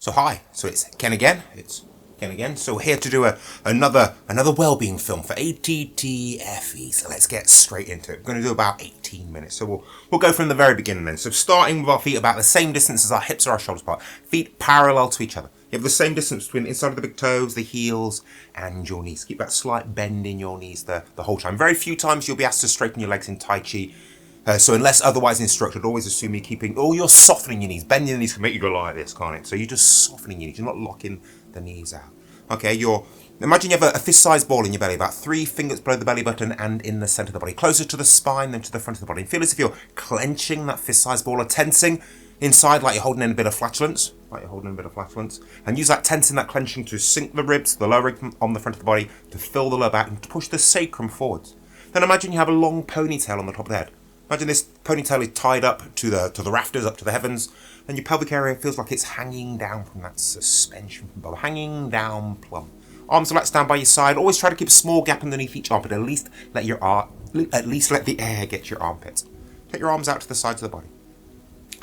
So hi, so it's Ken again. So we're here to do another well-being film for ATTFE. So let's get straight into it. We're going to do about 18 minutes. So we'll go from the very beginning then. So starting with our feet about the same distance as our hips or our shoulders apart. Feet parallel to each other. You have the same distance between the inside of the big toes, the heels, and your knees. Keep that slight bend in your knees the whole time. Very few times you'll be asked to straighten your legs in Tai Chi. So unless otherwise instructed, always assume you're keeping, you're softening your knees. Bending the knees can make you go like this, can't it? So you're just softening your knees. You're not locking the knees out. Okay, imagine you have a fist-sized ball in your belly, about 3 fingers below the belly button and in the center of the body. Closer to the spine than to the front of the body. And feel as if you're clenching that fist-sized ball or tensing inside like you're holding in a bit of flatulence. And use that tensing, that clenching to sink the ribs, the lower rib on the front of the body, to fill the lower back and to push the sacrum forwards. Then imagine you have a long ponytail on the top of the head. Imagine this ponytail is tied up to the rafters, up to the heavens, and your pelvic area feels like it's hanging down from that suspension from above, hanging down plumb. Arms relaxed down by your side. Always try to keep a small gap underneath each armpit. At least let the air get your armpits. Take your arms out to the sides of the body.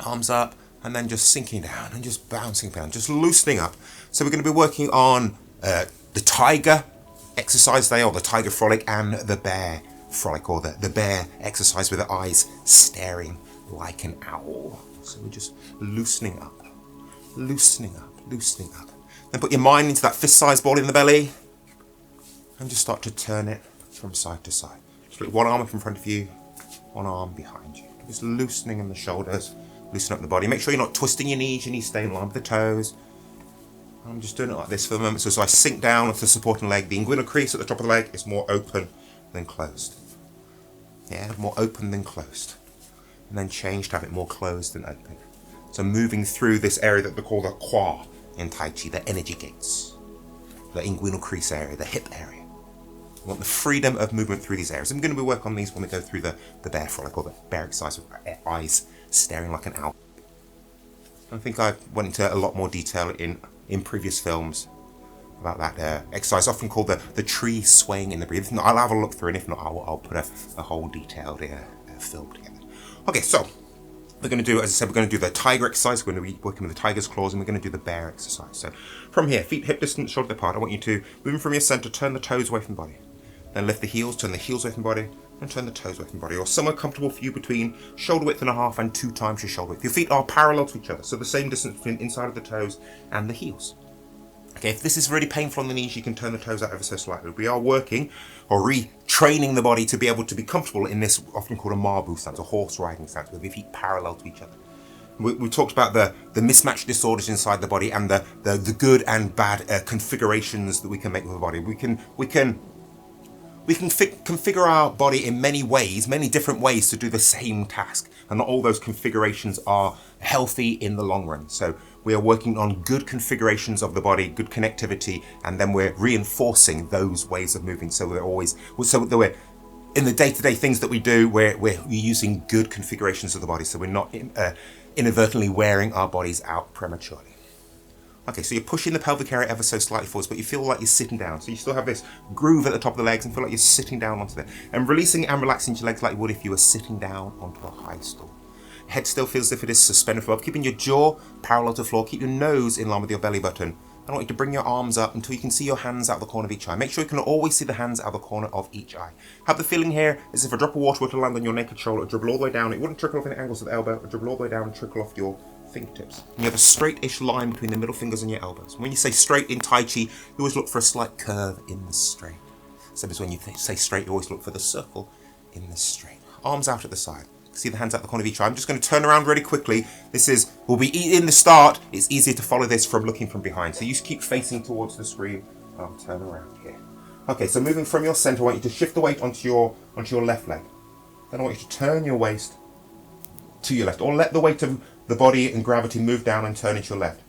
Arms up, and then just sinking down and just bouncing down, just loosening up. So we're going to be working on the tiger exercise there, or the tiger frolic, and the bear frolic, or the bear exercise with the eyes staring like an owl. So we're just loosening up. Then put your mind into that fist-sized ball in the belly and just start to turn it from side to side. Just put one arm up in front of you, one arm behind you. Just loosening in the shoulders, loosening up the body. Make sure you're not twisting your knees stay in line with the toes. I'm just doing it like this for the moment. So as I sink down onto the supporting leg, the inguinal crease at the top of the leg is more open than closed. Yeah, more open than closed. And then change to have it more closed than open. So moving through this area that they call the Kwa in Tai Chi, the energy gates, the inguinal crease area, the hip area. We want the freedom of movement through these areas. I'm going to be working on these when we go through the bear frolic, or the bear exercise with eyes staring like an owl. I think I went into a lot more detail in previous films about that exercise, often called the tree swaying in the breeze. If not, I'll have a look through, and if not, I'll put a whole detailed film together. Okay, so we're going to do, as I said, we're going to do the tiger exercise. We're going to be working with the tiger's claws, and we're going to do the bear exercise. So from here, feet hip distance, shoulder apart. I want you to, moving from your center, turn the toes away from the body. Then lift the heels, turn the heels away from the body, and turn the toes away from the body, or somewhere comfortable for you between shoulder width and a half and 2 times your shoulder width. Your feet are parallel to each other, so the same distance between inside of the toes and the heels. Okay, if this is really painful on the knees, you can turn the toes out ever so slightly. We are working or retraining the body to be able to be comfortable in this often called a Mabu stance, a horse riding stance, with your feet parallel to each other. We talked about the mismatch disorders inside the body and the good and bad configurations that we can make with the body. We can configure our body in many ways, many different ways to do the same task. And not all those configurations are healthy in the long run. So we are working on good configurations of the body, good connectivity, and then we're reinforcing those ways of moving. So we're in the day-to-day things that we do, we're using good configurations of the body. So we're not inadvertently wearing our bodies out prematurely. Okay, so you're pushing the pelvic area ever so slightly forwards, but you feel like you're sitting down. So you still have this groove at the top of the legs and feel like you're sitting down onto it. And releasing and relaxing your legs like you would if you were sitting down onto a high stool. Head still feels as if it is suspended above, keeping your jaw parallel to the floor. Keep your nose in line with your belly button. I want you to bring your arms up until you can see your hands out the corner of each eye. Make sure you can always see the hands out the corner of each eye. Have the feeling here as if a drop of water were to land on your naked shoulder, dribble all the way down. It wouldn't trickle off any angles of the elbow, it would dribble all the way down and trickle off your fingertips. And you have a straight-ish line between the middle fingers and your elbows. When you say straight in Tai Chi, you always look for a slight curve in the straight. Same as when you say straight, you always look for the circle in the straight. Arms out at the side. See the hands out the corner of each eye. I'm just going to turn around really quickly. Will be in the start. It's easier to follow this from looking from behind. So you just keep facing towards the screen. I'll turn around here. Okay, so moving from your center, I want you to shift the weight onto your left leg. Then I want you to turn your waist to your left, or let the weight of the body and gravity move down and turn into your left.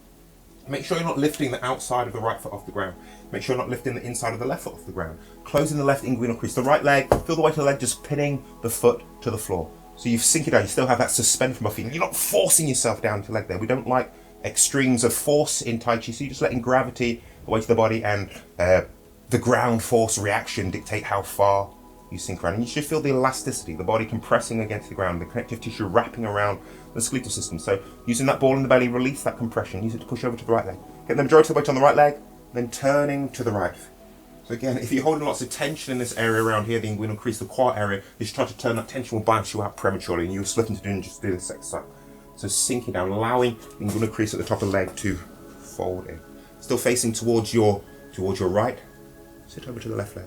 Make sure you're not lifting the outside of the right foot off the ground. Make sure you're not lifting the inside of the left foot off the ground. Closing the left inguinal crease. The right leg, feel the weight of the leg just pinning the foot to the floor. So you sink it down, you still have that suspend from your feet. You're not forcing yourself down to your leg there. We don't like extremes of force in Tai Chi, so you're just letting gravity, the weight of the body, and the ground force reaction dictate how far you sink around. And you should feel the elasticity, the body compressing against the ground, the connective tissue wrapping around the skeletal system. So using that ball in the belly, release that compression. Use it to push over to the right leg. Get the majority of the weight on the right leg, then turning to the right. So again, if you're holding lots of tension in this area around here, then we'll increase the quad area. You should try to turn that tension will bounce you out prematurely, and you're slipping to doing just do this exercise. So sinking down, allowing the inguinal crease at the top of the leg to fold in. Still facing towards your right. Sit over to the left leg,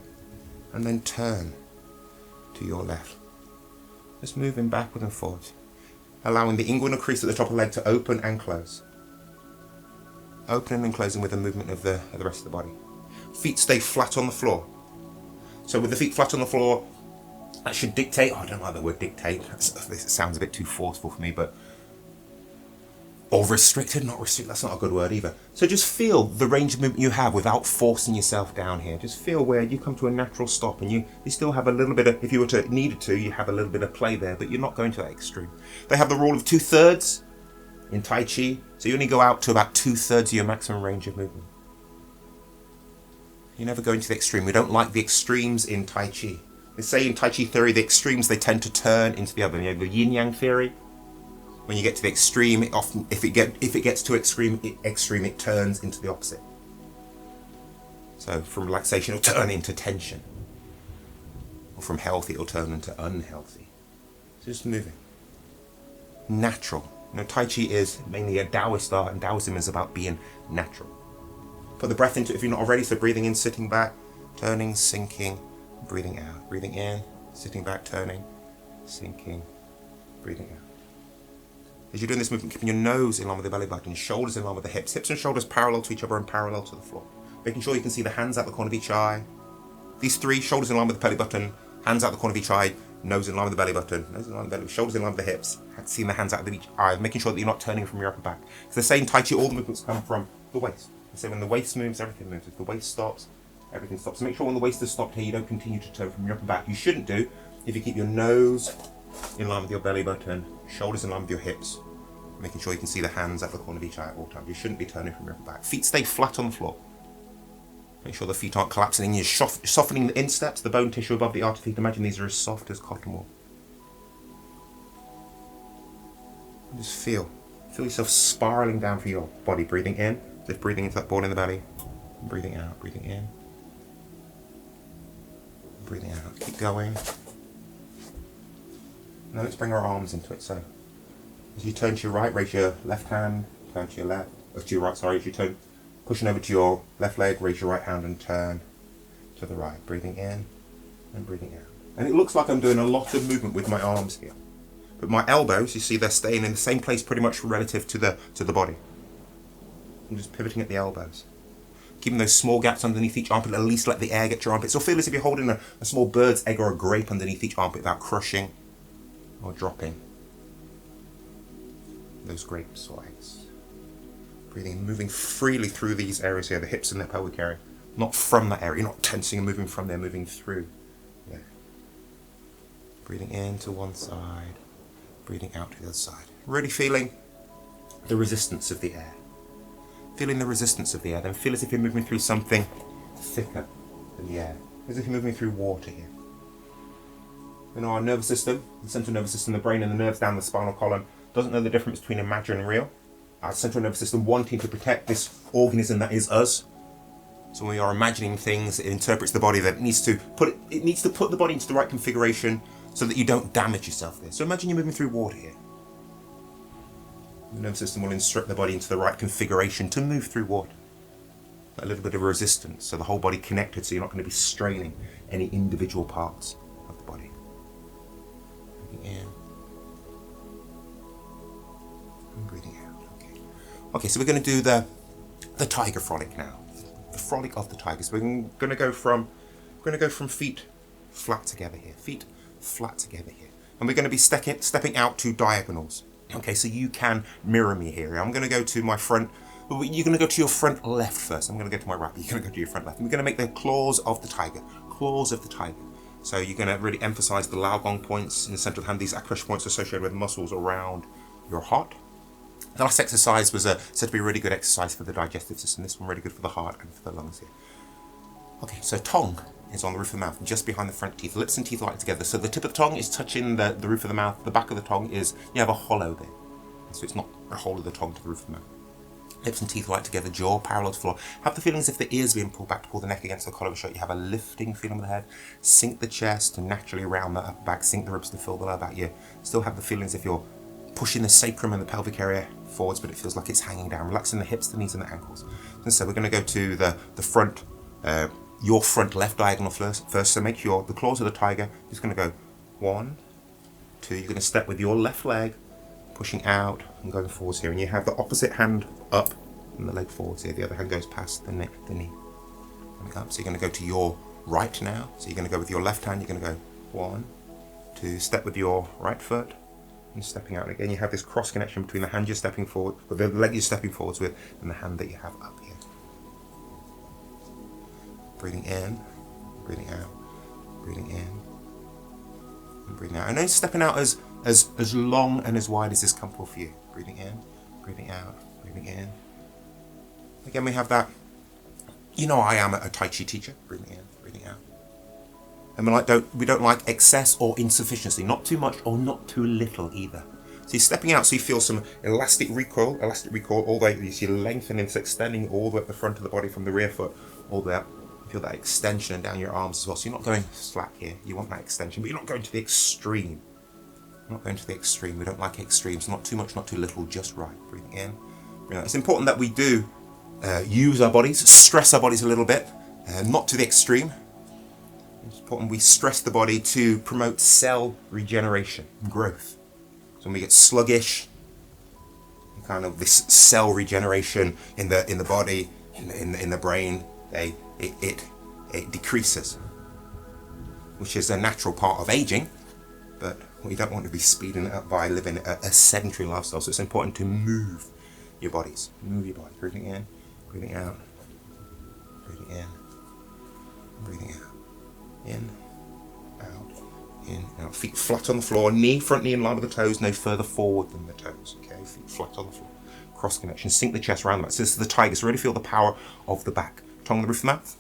and then turn to your left. Just moving backward and forwards, allowing the inguinal crease at the top of the leg to open and close. Opening and closing with the movement of the rest of the body. Feet stay flat on the floor. So with the feet flat on the floor, that should dictate, I don't like the word dictate, this sounds a bit too forceful for me, but, or restricted, not restricted, that's not a good word either. So just feel the range of movement you have without forcing yourself down here. Just feel where you come to a natural stop, and you still have a little bit of, if you were to needed to, you have a little bit of play there, but you're not going to that extreme. They have the rule of 2/3 in Tai Chi, so you only go out to about 2/3 of your maximum range of movement. You never go into the extreme. We don't like the extremes in Tai Chi. They say in Tai Chi theory, the extremes, they tend to turn into the other. You know, the yin yang theory. When you get to the extreme, it often, if it gets too extreme, it turns into the opposite. So from relaxation, it'll turn into tension. Or from healthy, it'll turn into unhealthy. So just moving. Natural. You know, Tai Chi is mainly a Taoist art, and Taoism is about being natural. Put the breath into it if you're not already, so breathing in, sitting back, turning, sinking, breathing out. Breathing in, sitting back, turning, sinking, breathing out. As you're doing this movement, keeping your nose in line with the belly button, shoulders in line with the hips. Hips and shoulders parallel to each other and parallel to the floor. Making sure you can see the hands out the corner of each eye. These three, shoulders in line with the belly button, hands out the corner of each eye, nose in line with the belly button, nose in line with the belly, shoulders in line with the hips, seeing the hands out of each eye, making sure that you're not turning from your upper back. Because they're saying Tai Chi, all the movements come from the waist. So when the waist moves, everything moves. If the waist stops, everything stops. So make sure when the waist is stopped here, you don't continue to turn from your upper back. You shouldn't do if you keep your nose in line with your belly button, shoulders in line with your hips, making sure you can see the hands at the corner of each eye at all times. You shouldn't be turning from your upper back. Feet stay flat on the floor. Make sure the feet aren't collapsing, and you're softening the insteps, the bone tissue above the arch feet. Imagine these are as soft as cotton wool. And just feel yourself spiraling down through your body, breathing in. Just breathing into that ball in the belly, breathing out, breathing in, breathing out. Keep going. Now let's bring our arms into it. So as you turn to your right, raise your left hand, turn to your left, or to your right, sorry, as you turn, pushing over to your left leg, raise your right hand and turn to the right, breathing in and breathing out. And it looks like I'm doing a lot of movement with my arms here, but my elbows, you see, they're staying in the same place pretty much relative to the body. I'm just pivoting at the elbows. Keeping those small gaps underneath each armpit, at least let the air get to your armpit. So feel as if you're holding a small bird's egg or a grape underneath each armpit without crushing or dropping those grapes or eggs. Breathing, moving freely through these areas here, the hips and the pelvic area. Not from that area, you're not tensing and moving from there, moving through. Yeah. Breathing in to one side, breathing out to the other side. Really feeling the resistance of the air. Feeling the resistance of the air, then feel as if you're moving through something thicker than the air. As if you're moving through water here. You know, our nervous system, the central nervous system, the brain and the nerves down the spinal column, doesn't know the difference between imaginary and real. Our central nervous system wanting to protect this organism that is us. So when we are imagining things, it interprets the body that it needs to put the body into the right configuration so that you don't damage yourself there. So imagine you're moving through water here. The nervous system will instruct the body into the right configuration to move through water. A little bit of resistance, so the whole body connected, so you're not going to be straining any individual parts of the body. Breathing in and breathing out. Okay, so we're going to do the tiger frolic now. The frolic of the tiger. So we're going to go from feet flat together here. Feet flat together here, and we're going to be stepping out to diagonals. Okay, so you can mirror me here. I'm going to go to my front. You're going to go to your front left first. I'm going to go to my right. You're going to go to your front left. And we're going to make the claws of the tiger. Claws of the tiger. So you're going to really emphasize the Laogong points in the center of the hand. These acupressure points associated with muscles around your heart. The last exercise was said to be a really good exercise for the digestive system. This one really good for the heart and for the lungs here. Okay, so Tong. is on the roof of the mouth, just behind the front teeth. Lips and teeth are like together. So the tip of the tongue is touching the roof of the mouth. The back of the tongue is, you have a hollow there. So it's not the whole of the tongue to the roof of the mouth. Lips and teeth are like together, jaw parallel to the floor. Have the feeling as if the ears being pulled back to pull the neck against the collar of the shirt. You have a lifting feeling of the head. Sink the chest to naturally round the upper back. Sink the ribs to fill the lower back. You still have the feeling as if you're pushing the sacrum and the pelvic area forwards, but it feels like it's hanging down. Relaxing the hips, the knees, and the ankles. And so we're going to go to the front, your front left diagonal first. So make sure the claws of the tiger. Just going to go 1, 2. You're going to step with your left leg, pushing out and going forwards here, and you have the opposite hand up and the leg forwards here. The other hand goes past the neck, the knee. Up. So you're going to go to your right now. So you're going to go with your left hand. You're going to go 1, 2. Step with your right foot and stepping out. And again, you have this cross connection between the hand you're stepping forward, with the leg you're stepping forwards with, and the hand that you have up here. Breathing in, breathing out, breathing in, and breathing out. And then stepping out as long and as wide as is comfortable for you. Breathing in, breathing out, breathing in. Again, we have that. You know, I am a Tai Chi teacher. Breathing in, breathing out. And we don't like excess or insufficiency. Not too much or not too little either. So you're stepping out, so you feel some elastic recoil all the way. You see lengthening, it's extending all the way up the front of the body from the rear foot all the way up. Feel that extension and down your arms as well. So you're not going slack here. You want that extension, but you're not going to the extreme. Not going to the extreme. We don't like extremes. Not too much, not too little, just right. Breathing in. Breathing out. It's important that we do use our bodies, stress our bodies a little bit, not to the extreme. It's important we stress the body to promote cell regeneration and growth. So when we get sluggish, kind of this cell regeneration in the body, in the brain, it decreases, which is a natural part of aging, but we don't want to be speeding it up by living a sedentary lifestyle. So it's important to move your bodies. Move your body. Breathing in, breathing out, breathing in, breathing out. In, out. Feet flat on the floor, front knee in line with the toes, no further forward than the toes. Okay, feet flat on the floor. Cross connection, sink the chest around the back. So this is the tiger, so really feel the power of the back. Tongue on the roof of the mouth.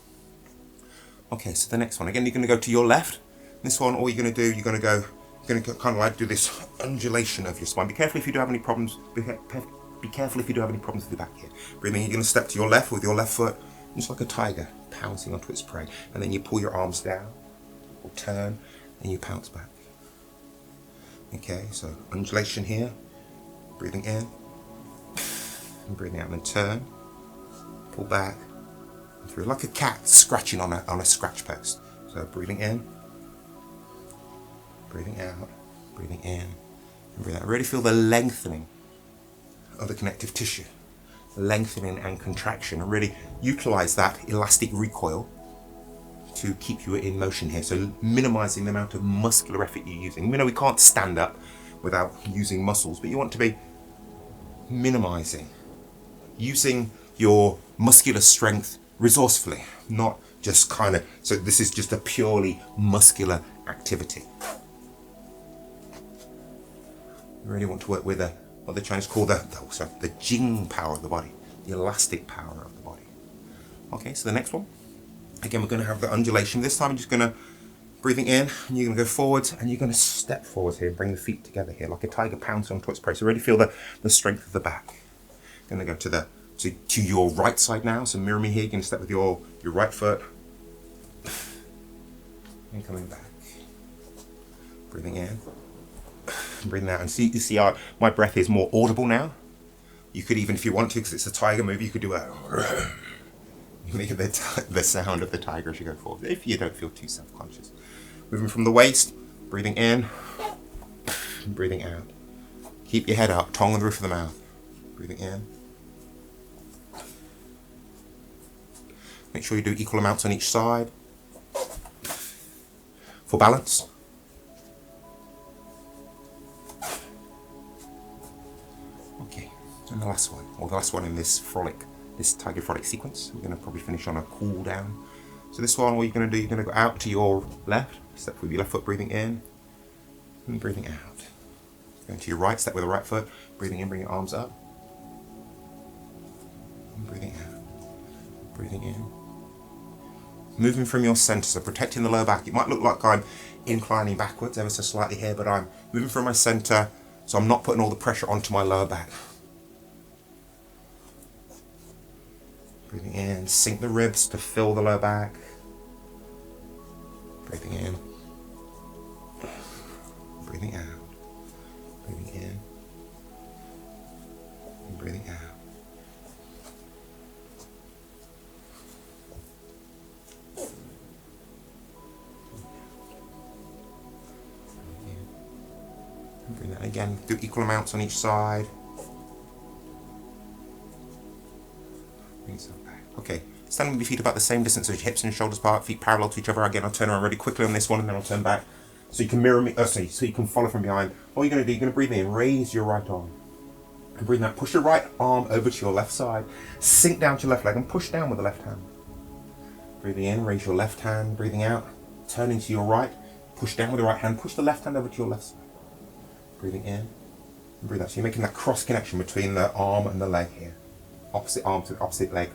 Okay, so the next one. Again, you're going to go to your left. This one, all you're going to do, you're going to kind of like do this undulation of your spine. Be careful if you do have any problems. Be careful if you do have any problems with your back here. Breathing, you're going to step to your left with your left foot, just like a tiger, pouncing onto its prey. And then you pull your arms down, or turn, and you pounce back. Okay, so undulation here. Breathing in, and breathing out, and then turn, pull back, and through, like a cat scratching on a scratch post. So breathing in, breathing out, breathing in, and breathing out. Really feel the lengthening of the connective tissue, lengthening and contraction, and really utilize that elastic recoil to keep you in motion here. So minimizing the amount of muscular effort you're using. We know we can't stand up without using muscles, but you want to be minimizing, using your muscular strength resourcefully, not just kind of, so this is just a purely muscular activity. You really want to work with what the Chinese call the Jing power of the body, the elastic power of the body. Okay, so the next one. Again, we're going to have the undulation. This time I'm just going to, breathing in, and you're going to go forwards, and you're going to step forwards here and bring the feet together here, like a tiger pouncing onto its prey. So really feel the strength of the back. Going to go to your right side now. So mirror me here. You're going to step with your right foot. And coming back. Breathing in. Breathing out. And see, you see my breath is more audible now. You could even, if you want to, because it's a tiger movie, you could do a... Make the sound of the tiger as you go forward, if you don't feel too self-conscious. Moving from the waist, breathing in, and breathing out. Keep your head up, tongue on the roof of the mouth. Breathing in. Make sure you do equal amounts on each side. For balance. Okay, and the last one in this tiger frolic sequence. We're going to probably finish on a cool down. So this one, what you're going to do, you're going to go out to your left, step with your left foot, breathing in, and breathing out. Going to your right, step with the right foot, breathing in, bring your arms up, and breathing out, breathing in, moving from your center, so protecting the lower back. It might look like I'm inclining backwards ever so slightly here, but I'm moving from my center, so I'm not putting all the pressure onto my lower back. Breathing in, sink the ribs to fill the lower back. Breathing in, breathing out, breathing in, and breathing out. Bring that again, do equal amounts on each side. Bring yourself back. Okay, stand with your feet about the same distance as your hips and shoulders apart, feet parallel to each other. Again, I'll turn around really quickly on this one and then I'll turn back. So you can mirror me, so you can follow from behind. All you're going to do, you're going to breathe in, raise your right arm. And breathe out, push your right arm over to your left side. Sink down to your left leg and push down with the left hand. Breathing in, raise your left hand. Breathing out, turning to your right. Push down with the right hand, push the left hand over to your left side. Breathing in and breathe out. So you're making that cross connection between the arm and the leg here. Opposite arm to opposite leg.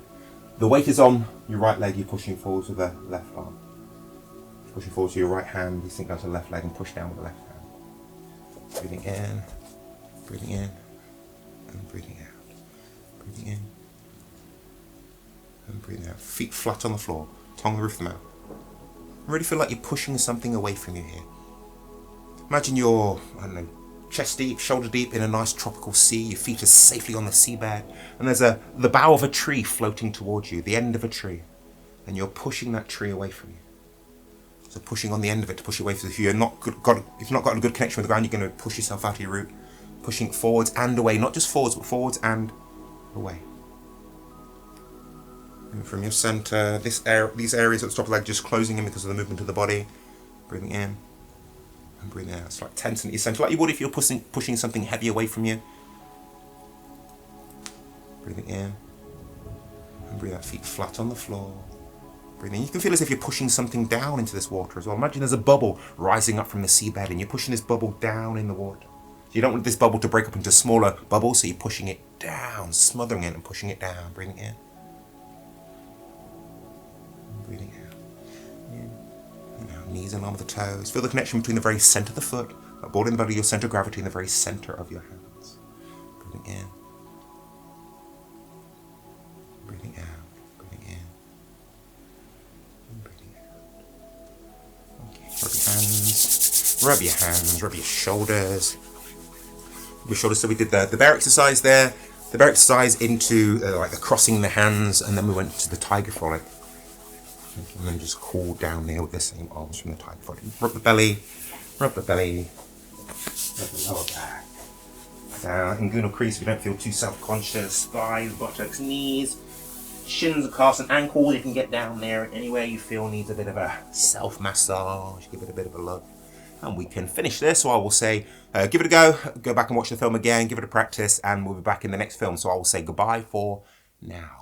The weight is on your right leg, you're pushing forward with the left arm. Pushing forward to your right hand, you sink down to the left leg and push down with the left hand. Breathing in, and breathing out. Breathing in, and breathing out. Feet flat on the floor, tongue on the roof of the mouth. Really feel like you're pushing something away from you here. Imagine you're, I don't know, chest deep, shoulder deep in a nice tropical sea. Your feet are safely on the seabed, and there's the bough of a tree floating towards you, the end of a tree, and you're pushing that tree away from you. So pushing on the end of it to push away from you. If you've not got a good connection with the ground, you're going to push yourself out of your route, pushing forwards and away, not just forwards, but forwards and away. And from your center, these areas at the top of the leg just closing in because of the movement of the body. Breathing in. And breathing out. It's like tense in your center, like you would if you're pushing something heavy away from you. Breathing in. And breathe out, feet flat on the floor. Breathing in. You can feel as if you're pushing something down into this water as well. Imagine there's a bubble rising up from the seabed and you're pushing this bubble down in the water. You don't want this bubble to break up into smaller bubbles, so you're pushing it down, smothering it and pushing it down. Breathing in. And breathing out. Knees in line with the toes. Feel the connection between the very center of the foot, that board in the body, your center of gravity, and the very center of your hands. Breathing in. Breathing out. Breathing in. And breathing out. Okay. Rub your hands. Rub your hands. Rub your shoulders. Your shoulders. So we did the bear exercise there. The bear exercise into like the crossing the hands, and then we went to the tiger frolic. And then just cool down there with the same arms from the tiger frolic. Rub the belly, rub the lower back. Down, inguinal crease if you don't feel too self-conscious. Thighs, buttocks, knees, shins, calves and ankles. You can get down there anywhere you feel needs a bit of a self-massage. Give it a bit of a look. And we can finish there. So I will say, give it a go back and watch the film again, give it a practice, and we'll be back in the next film. So I will say goodbye for now.